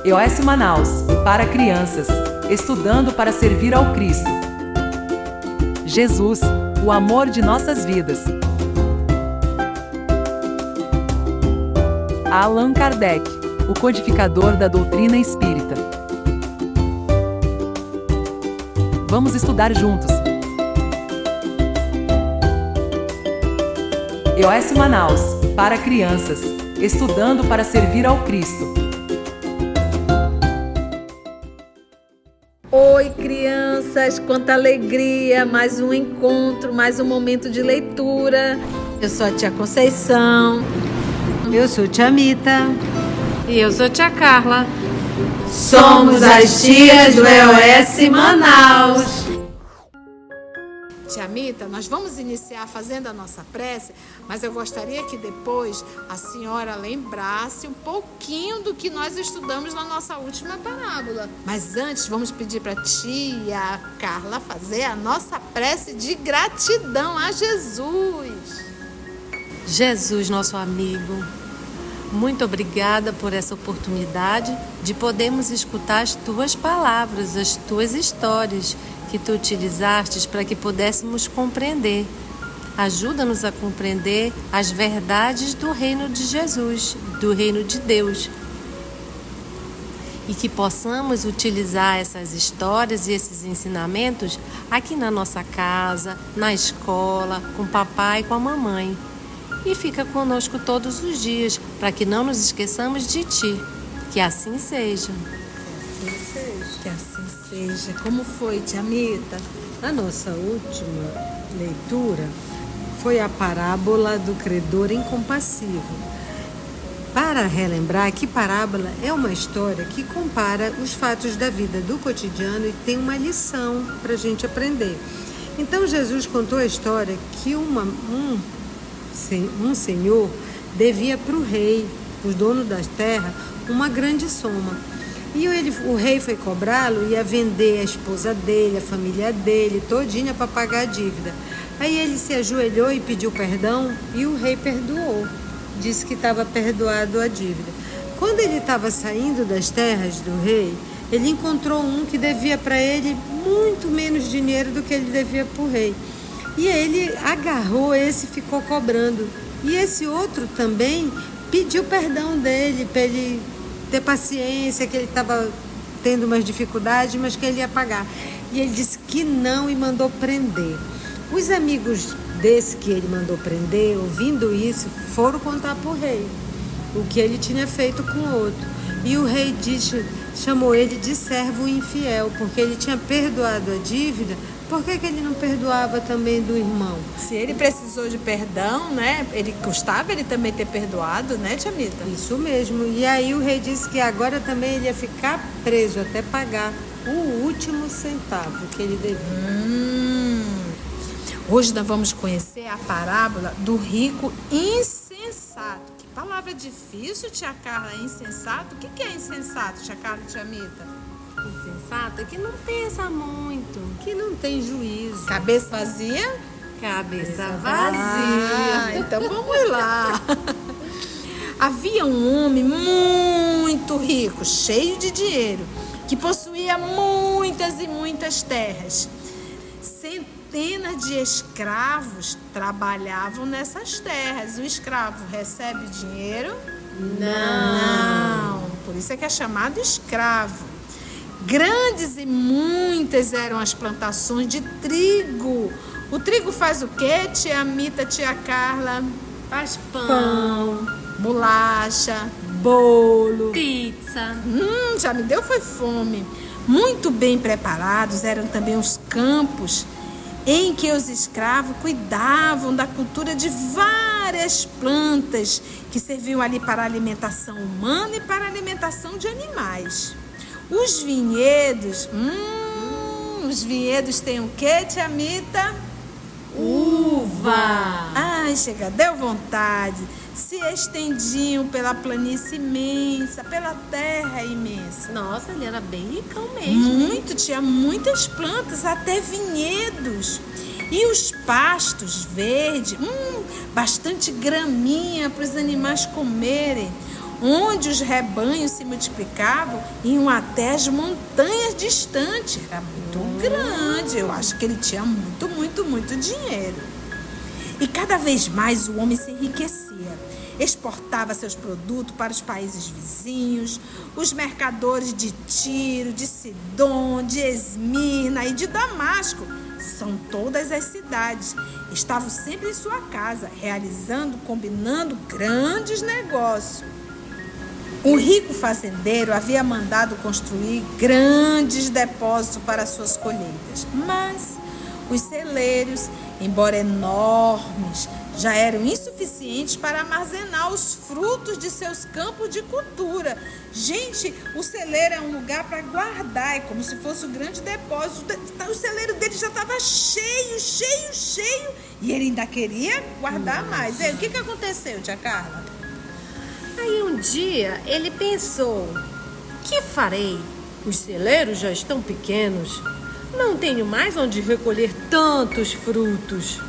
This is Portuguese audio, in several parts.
EOS Manaus, para crianças, estudando para servir ao Cristo. Jesus, o amor de nossas vidas. Allan Kardec, o codificador da doutrina espírita. Vamos estudar juntos. EOS Manaus, para crianças, estudando para servir ao Cristo. Oi, crianças, quanta alegria, mais um encontro, mais um momento de leitura. Eu sou a tia Conceição. Eu sou tia Mita. E eu sou tia Carla. Somos as tias do EOS Manaus. Tia Mita, nós vamos iniciar fazendo a nossa prece, mas eu gostaria que depois a senhora lembrasse um pouquinho do que nós estudamos na nossa última parábola. Mas antes, vamos pedir para a tia Carla fazer a nossa prece de gratidão a Jesus. Jesus, nosso amigo, muito obrigada por essa oportunidade de podermos escutar as tuas palavras, as tuas histórias que tu utilizastes para que pudéssemos compreender. Ajuda-nos a compreender as verdades do reino de Jesus, do reino de Deus. E que possamos utilizar essas histórias e esses ensinamentos aqui na nossa casa, na escola, com o papai e com a mamãe. E fica conosco todos os dias, para que não nos esqueçamos de Ti. Que assim seja. Que assim seja. Como foi, tia Mita? A nossa última leitura foi a parábola do credor incompassivo. Para relembrar, que parábola é uma história que compara os fatos da vida do cotidiano e tem uma lição para a gente aprender. Então Jesus contou a história que um senhor devia para o rei, os donos das terras, uma grande soma. E o rei foi cobrá-lo, ia vender a esposa dele, a família dele, todinha para pagar a dívida. Aí ele se ajoelhou e pediu perdão e o rei perdoou. Disse que estava perdoado a dívida. Quando ele estava saindo das terras do rei, ele encontrou um que devia para ele muito menos dinheiro do que ele devia para o rei. E ele agarrou esse e ficou cobrando. E esse outro também pediu perdão dele, para ele ter paciência, que ele estava tendo umas dificuldades, mas que ele ia pagar. E ele disse que não e mandou prender. Os amigos desse que ele mandou prender, ouvindo isso, foram contar para o rei o que ele tinha feito com o outro. E o rei chamou ele de servo infiel, porque ele tinha perdoado a dívida. Por que ele não perdoava também do irmão? Se ele precisou de perdão, né? Custava ele também ter perdoado, né, tia Mita? Isso mesmo. E aí o rei disse que agora também ele ia ficar preso até pagar o último centavo que ele devia. Hoje nós vamos conhecer a parábola do rico insensato. Que palavra difícil, tia Carla, insensato? O que é insensato, tia Carla e tia Mita? Insensato é que não pensa muito, que não tem juízo. Cabeça vazia? Cabeça vazia. Então vamos lá. Havia um homem muito rico, cheio de dinheiro, que possuía muitas e muitas terras. Centenas de escravos trabalhavam nessas terras. O escravo recebe dinheiro? Não. Por isso é que é chamado escravo. Grandes e muitas eram as plantações de trigo. O trigo faz o quê, tia Mita, tia Carla? Faz pão, bolacha, bolo, pizza. Já me deu foi fome. Muito bem preparados eram também os campos em que os escravos cuidavam da cultura de várias plantas que serviam ali para a alimentação humana e para a alimentação de animais. Os vinhedos, os vinhedos têm o quê, tia Mita? Uva. Ai, chega, deu vontade. Se estendiam pela planície imensa, pela terra imensa. Nossa, ele era bem ricão mesmo. Tinha muitas plantas, até vinhedos. E os pastos verdes, bastante graminha para os animais comerem. onde os rebanhos se multiplicavam, iam até as montanhas distantes. Era muito grande. Eu acho que ele tinha muito dinheiro. E cada vez mais o homem se enriquecia. Exportava seus produtos para os países vizinhos. Os mercadores de Tiro, de Sidom, de Esmina e de Damasco, são todas as cidades, estavam sempre em sua casa, realizando, combinando grandes negócios. O rico fazendeiro havia mandado construir grandes depósitos para suas colheitas, mas os celeiros, embora enormes, já eram insuficientes para armazenar os frutos de seus campos de cultura. Gente, o celeiro é um lugar para guardar, é como se fosse um grande depósito. O celeiro dele já estava cheio, e ele ainda queria guardar mais. E aí, o que aconteceu, tia Carla? Aí um dia ele pensou: que farei? Os celeiros já estão pequenos, não tenho mais onde recolher tantos frutos.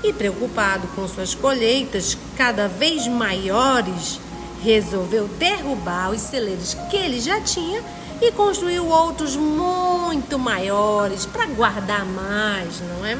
E preocupado com suas colheitas cada vez maiores, resolveu derrubar os celeiros que ele já tinha e construiu outros muito maiores para guardar mais, não é?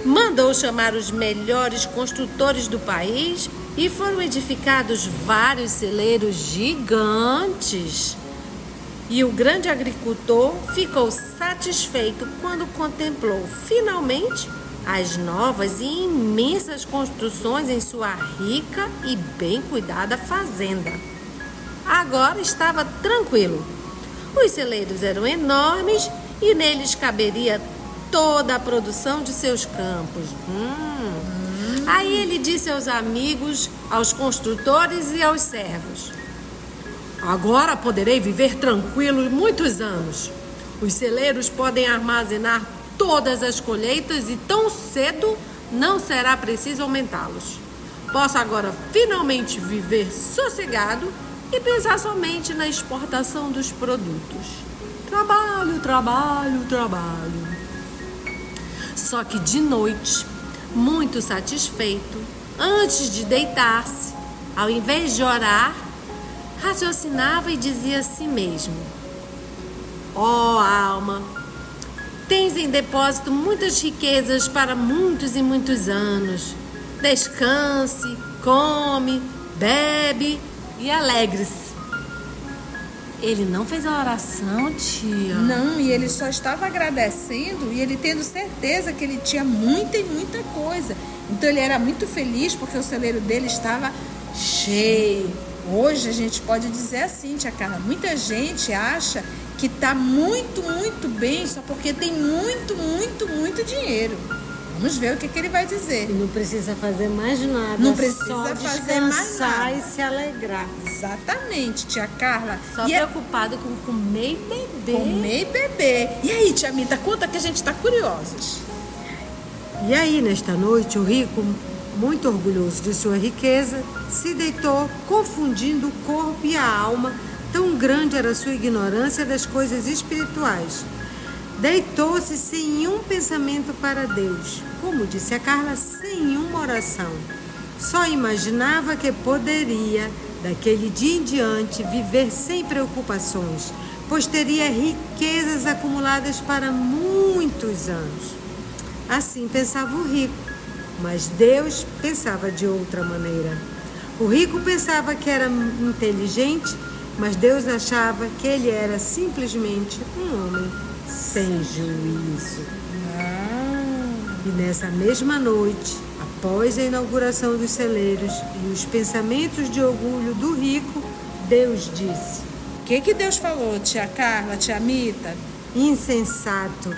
Mandou chamar os melhores construtores do país e foram edificados vários celeiros gigantes. E o grande agricultor ficou satisfeito quando contemplou finalmente as novas e imensas construções em sua rica e bem cuidada fazenda. Agora estava tranquilo. Os celeiros eram enormes e neles caberia toda a produção de seus campos. Aí ele disse aos amigos, aos construtores e aos servos: agora poderei viver tranquilo muitos anos. Os celeiros podem armazenar todas as colheitas e tão cedo não será preciso aumentá-los. Posso agora finalmente viver sossegado e pensar somente na exportação dos produtos. Trabalho. Só que de noite, muito satisfeito, antes de deitar-se, ao invés de orar, raciocinava e dizia a si mesmo: ó alma, tens em depósito muitas riquezas para muitos e muitos anos. Descanse, come, bebe e alegre-se. Ele não fez a oração, tia? Não, e ele só estava agradecendo e ele tendo certeza que ele tinha muita coisa. Então ele era muito feliz porque o celeiro dele estava cheio. Hoje a gente pode dizer assim, tia Carla, muita gente acha que está muito bem só porque tem muito dinheiro. Vamos ver o que ele vai dizer. E não precisa fazer mais nada. Não precisa só fazer mais nada. e se alegrar. Exatamente, tia Carla. Só preocupado com comer e beber. E aí, tia Mita, conta que a gente está curiosas. E aí, nesta noite, o rico, muito orgulhoso de sua riqueza, se deitou, confundindo o corpo e a alma. Tão grande era sua ignorância das coisas espirituais. Deitou-se sem um pensamento para Deus, como disse a Carla, sem uma oração. Só imaginava que poderia, daquele dia em diante, viver sem preocupações, pois teria riquezas acumuladas para muitos anos. Assim pensava o rico, mas Deus pensava de outra maneira. O rico pensava que era inteligente, mas Deus achava que ele era simplesmente um homem sem juízo. E nessa mesma noite, após a inauguração dos celeiros e os pensamentos de orgulho do rico, Deus disse: O que Deus falou, tia Carla, tia Mita? insensato,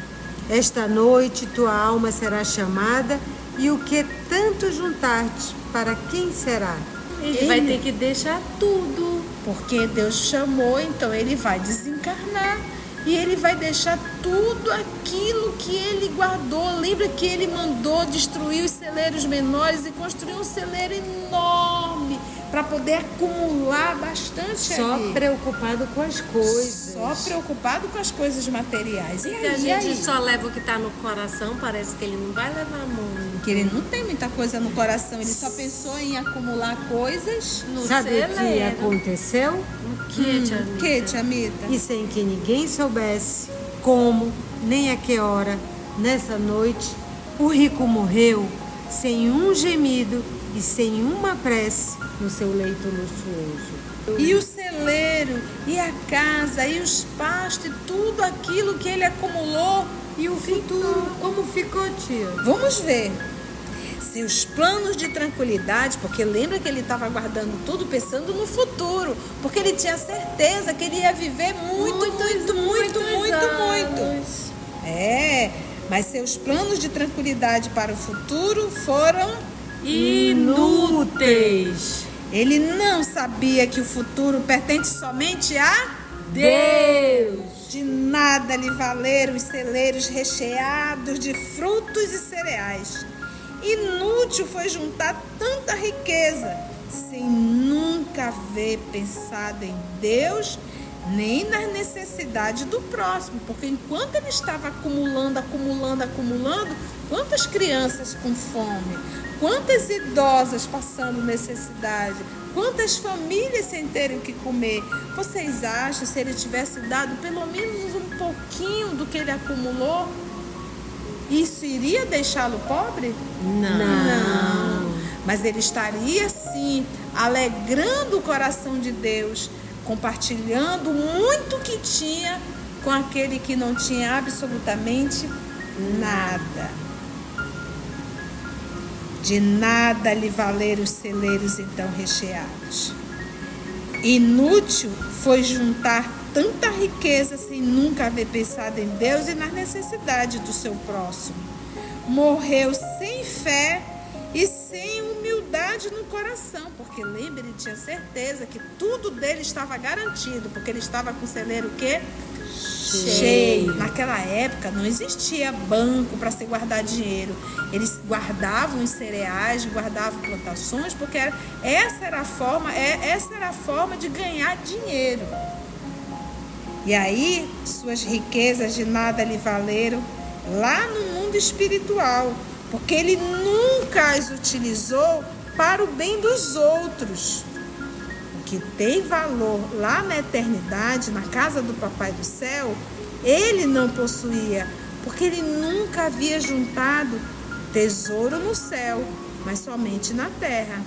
esta noite tua alma será chamada, e o que tanto juntar-te, para quem será? Ele vai ter que deixar tudo. Porque Deus chamou, então ele vai desencarnar. E ele vai deixar tudo aquilo que ele guardou. Lembra que ele mandou destruir os celeiros menores e construir um celeiro enorme para poder acumular bastante Só ali. preocupado com as coisas. Só preocupado com as coisas materiais. E se a gente só leva o que está no coração, parece que ele não vai levar muito. Porque ele não tem muita coisa no coração, ele só pensou em acumular coisas no Sabe o que celeiro. aconteceu? O que, tia Mita? O que, tia Mita? E sem que ninguém soubesse como, nem a que hora, nessa noite, o rico morreu sem um gemido e sem uma prece no seu leito luxuoso. E o celeiro, e a casa, e os pastos, e tudo aquilo que ele acumulou. E o futuro, como ficou, tia? Vamos ver. Seus planos de tranquilidade, porque lembra que ele estava guardando tudo pensando no futuro, porque ele tinha certeza que ele ia viver muito. Mas seus planos de tranquilidade para o futuro foram Inúteis. Ele não sabia que o futuro pertence somente a Deus. De nada lhe valeram os celeiros recheados de frutos e cereais. Inútil foi juntar tanta riqueza, sem nunca haver pensado em Deus, nem nas necessidades do próximo. Porque enquanto ele estava acumulando, quantas crianças com fome, quantas idosas passando necessidade, quantas famílias sem terem o que comer. Vocês acham, se ele tivesse dado pelo menos um pouquinho do que ele acumulou, isso iria deixá-lo pobre? Não. Mas ele estaria sim alegrando o coração de Deus, compartilhando muito que tinha com aquele que não tinha absolutamente nada. De nada lhe valeram os celeiros então recheados. Inútil foi juntar tanta riqueza sem nunca haver pensado em Deus e nas necessidades do seu próximo. Morreu sem fé e sem humildade no coração, porque lembra, ele tinha certeza que tudo dele estava garantido, porque ele estava com o celeiro o quê? Cheio. Naquela época não existia banco para se guardar dinheiro. Eles guardavam os cereais, guardavam plantações, porque essa era a forma de ganhar dinheiro. E aí, suas riquezas de nada lhe valeram lá no mundo espiritual, porque ele nunca as utilizou para o bem dos outros. O que tem valor lá na eternidade, na casa do Papai do Céu, ele não possuía, porque ele nunca havia juntado tesouro no céu, mas somente na terra.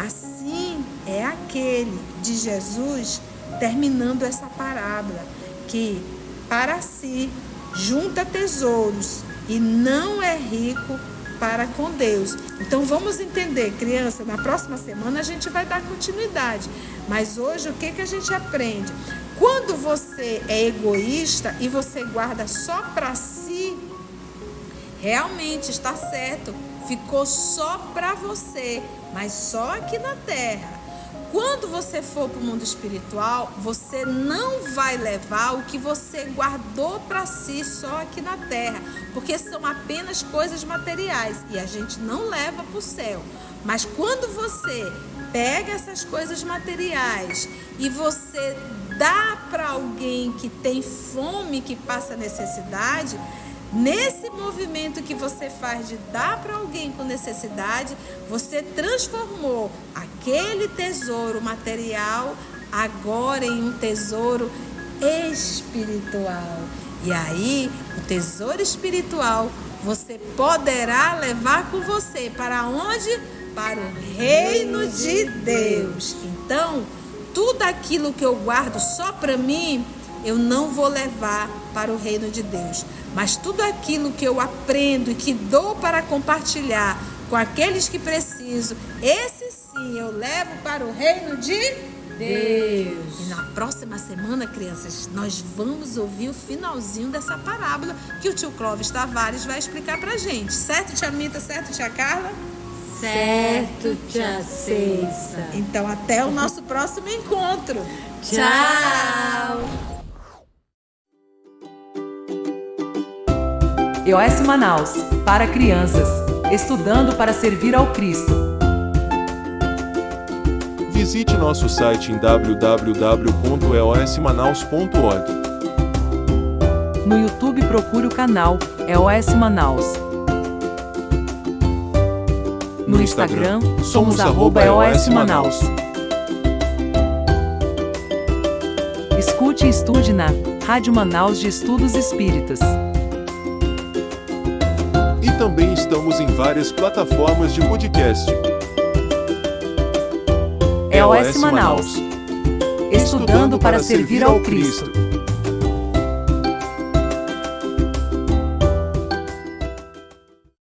Assim é aquele de Jesus, terminando essa parábola, que para si junta tesouros e não é rico para com Deus. Então vamos entender, criança, na próxima semana a gente vai dar continuidade. Mas hoje o que a gente aprende? Quando você é egoísta e você guarda só para si, realmente está certo, ficou só para você, mas só aqui na terra. Quando você for para o mundo espiritual, você não vai levar o que você guardou para si só aqui na terra, porque são apenas coisas materiais e a gente não leva para o céu. Mas quando você pega essas coisas materiais e você dá para alguém que tem fome, que passa necessidade, nesse movimento que você faz de dar para alguém com necessidade, você transformou aquele tesouro material agora em um tesouro espiritual. E aí, o tesouro espiritual você poderá levar com você para onde? Para o reino de Deus. Então, tudo aquilo que eu guardo só para mim, eu não vou levar para o reino de Deus. Mas tudo aquilo que eu aprendo e que dou para compartilhar com aqueles que precisam, esse sim eu levo para o reino de Deus. E na próxima semana, crianças, nós vamos ouvir o finalzinho dessa parábola que o tio Clóvis Tavares vai explicar pra gente. Certo, tia Mita? Certo, tia Carla? Certo, tia Ceissa. Então, até o nosso próximo encontro. Tchau! EOS Manaus, para crianças, estudando para servir ao Cristo. Visite nosso site em www.eosmanaus.org. No YouTube procure o canal EOS Manaus. No Instagram, somos @EOS-Manaus. Escute e estude na Rádio Manaus de Estudos Espíritas. E também estamos em várias plataformas de podcast. EOS Manaus. Estudando para servir ao Cristo.